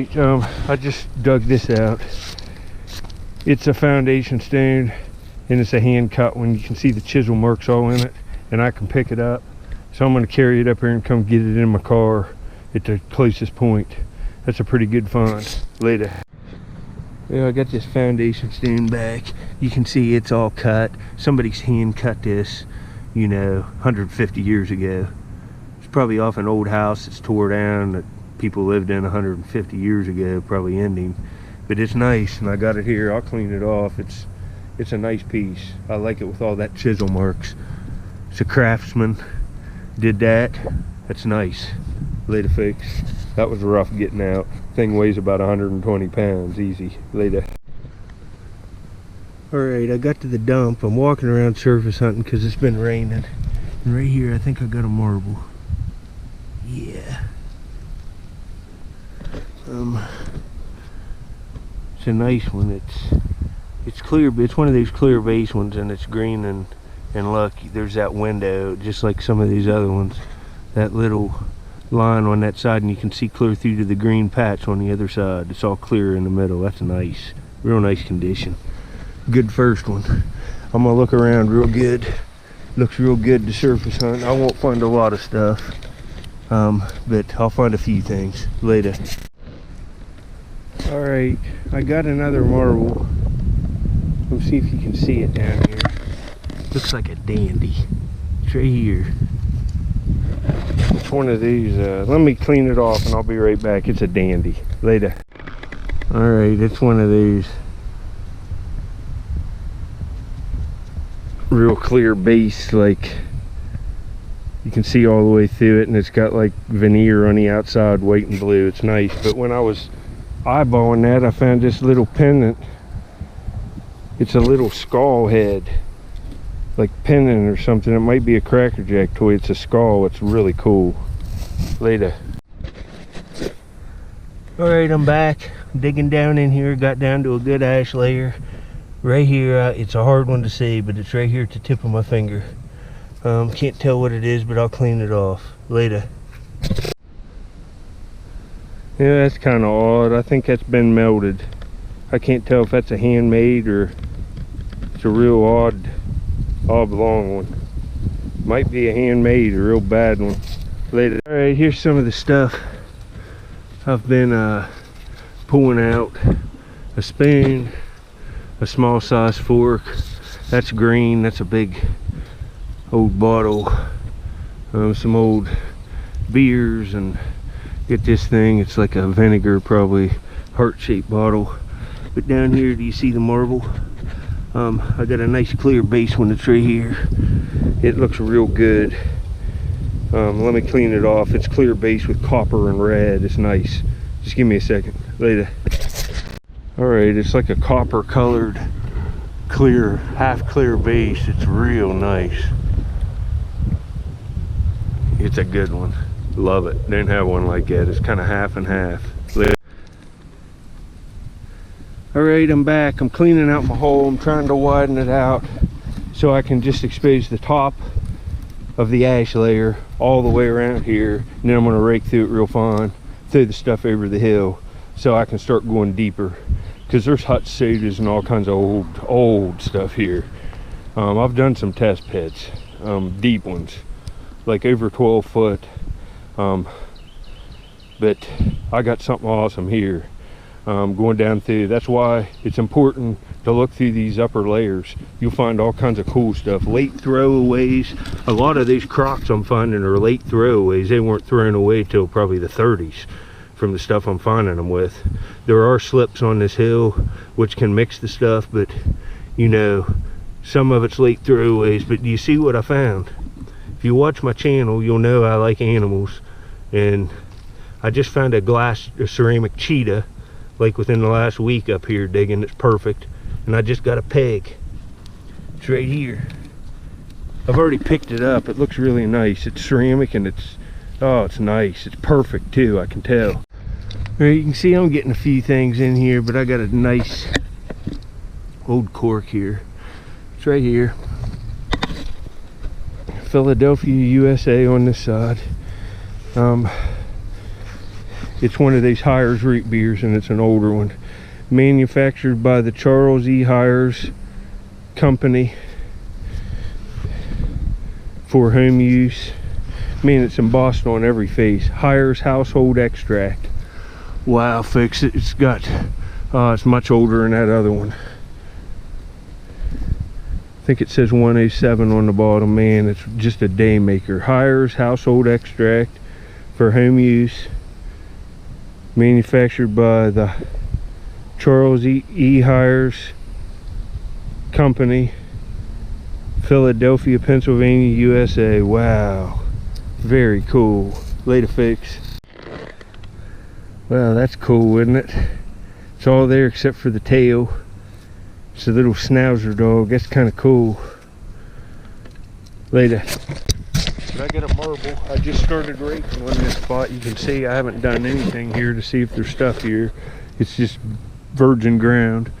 right, I just dug this out. It's a foundation stone, and it's a hand cut one. You can see the chisel marks all in it, and I can pick it up. So I'm going to carry it up here and come get it in my car at the closest point. That's a pretty good find. Later. Yeah, I got this foundation stone back. You can see it's all cut. Somebody's hand cut this, you know, 150 years ago. It's probably off an old house that's tore down that people lived in 150 years ago, probably ending. But it's nice, and I got it here. I'll clean it off. It's a nice piece. I like it with all that chisel marks. It's a craftsman did that. That's nice. Later, folks. That was rough getting out. Thing weighs about 120 pounds, easy. Later. Alright, I got to the dump. I'm walking around surface hunting because it's been raining. And right here, I think I got a marble. Yeah. It's a nice one. It's clear, but it's one of these clear base ones, and it's green and look, there's that window, just like some of these other ones. That little line on that side, and you can see clear through to the green patch on the other side. It's all clear in the middle. That's nice, real nice condition. Good first one. I'm gonna look around real good. Looks real good to surface hunt. I won't find a lot of stuff, but I'll find a few things later. All right, I got another marble. Let's see if you can see it down here. Looks like a dandy. It's right here. It's one of these. Let me clean it off and I'll be right back. It's a dandy. Later. Alright, it's one of these. Real clear base, like you can see all the way through it, and it's got like veneer on the outside, white and blue. It's nice. But when I was eyeballing that, I found this little pendant. It's a little skull head, like pendant or something. It might be a Cracker Jack toy. It's a skull. It's really cool. Later. All right, I'm back. I'm digging down in here. Got down to a good ash layer right here. It's a hard one to see, but it's right here at the tip of my finger. Can't tell what it is, but I'll clean it off later. Yeah, that's kind of odd. I think that's been melted. I can't tell if that's a handmade or it's a real odd oblong one. Might be a handmade, a real bad one. Later. All right, here's some of the stuff I've been pulling out. A spoon, a small size fork. That's green. That's a big old bottle. Some old beers, and get this thing. It's like a vinegar, probably heart-shaped bottle. But down here, do you see the marble? I got a nice clear base one that's right here. It looks real good. Let me clean it off. It's clear base with copper and red. It's nice. Just give me a second. Later. Alright, it's like a copper colored, clear, half clear base. It's real nice. It's a good one. Love it. Didn't have one like that. It's kind of half and half. Later. Alright, I'm back. I'm cleaning out my hole. I'm trying to widen it out so I can just expose the top of the ash layer all the way around here, and then I'm going to rake through it real fine, throw the stuff over the hill so I can start going deeper, because there's hut sodas and all kinds of old stuff here. I've done some test pits, deep ones, like over 12 foot, but I got something awesome here. Going down through. That's why it's important to look through these upper layers. You'll find all kinds of cool stuff. Late throwaways. A lot of these crocks I'm finding are late throwaways. They weren't thrown away till probably the 30s from the stuff I'm finding them with. There are slips on this hill which can mix the stuff, but you know, some of it's late throwaways. But do you see what I found? If you watch my channel, you'll know I like animals, and I just found a ceramic cheetah like within the last week up here digging. It's perfect, and I just got a peg. It's right here. I've already picked it up. It looks really nice. It's ceramic, and it's nice. It's perfect too, I can tell. All right, you can see I'm getting a few things in here, but I got a nice old cork here. It's right here. Philadelphia, USA on this side. It's one of these Hires root beers, and it's an older one. Manufactured by the Charles E. Hires Company for home use. Man, it's embossed on every face. Hires Household Extract. Wow, folks, it's got, it's much older than that other one. I think it says 107 on the bottom. Man, it's just a day maker. Hires Household Extract for home use. Manufactured by the Charles E. Hires Company, Philadelphia, Pennsylvania, USA. Wow, very cool. Later, folks. Wow, that's cool, isn't it? It's all there except for the tail. It's a little schnauzer dog. That's kind of cool. Later. But I got a marble. I just started raking on this spot. You can see I haven't done anything here to see if there's stuff here. It's just virgin ground.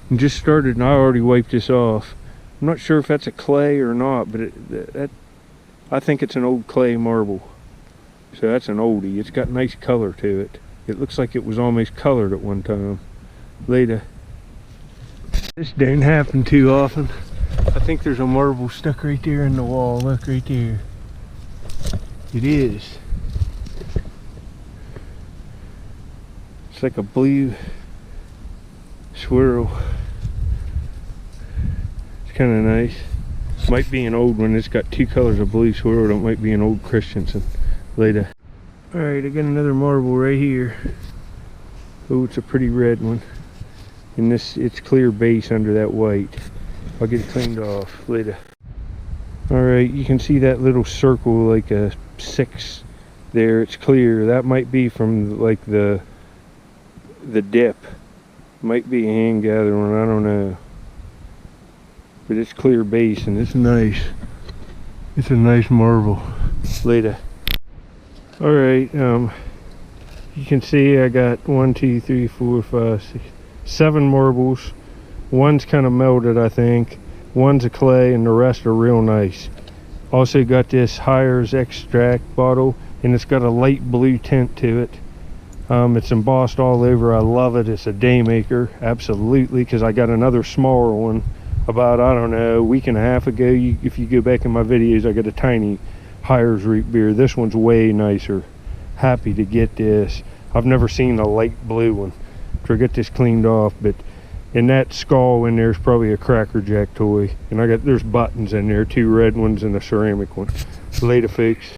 And just started, and I already wiped this off. I'm not sure if that's a clay or not, but I think it's an old clay marble. So that's an oldie. It's got nice color to it. It looks like it was almost colored at one time. Later. This don't happen too often. I think there's a marble stuck right there in the wall. Look right there. It is. It's like a blue swirl. It's kind of nice. Might be an old one. It's got two colors of blue swirl. It might be an old Christensen. Later. Alright, I got another marble right here. Oh, it's a pretty red one. And this, it's clear base under that white. I'll get it cleaned off later. Alright, you can see that little circle, like a 6 there. It's clear. That might be from like the dip. Might be a hand gathered one, I don't know. But it's clear base and it's nice. It's a nice marble. Later. Alright, you can see I got 1, 2, 3, 4, 5, 6, 7 marbles. One's kind of melted, I think. One's a clay and the rest are real nice. Also got this Hires extract bottle, and it's got a light blue tint to it. It's embossed all over. I love it. It's a day maker, absolutely, because I got another smaller one about, I don't know, a week and a half ago. If you go back in my videos, I got a tiny Hires root beer. This one's way nicer. Happy to get this. I've never seen a light blue one. To get this cleaned off, but in that skull in there's probably a Cracker Jack toy, and there's buttons in there, 2 red ones and a ceramic one. Later, folks.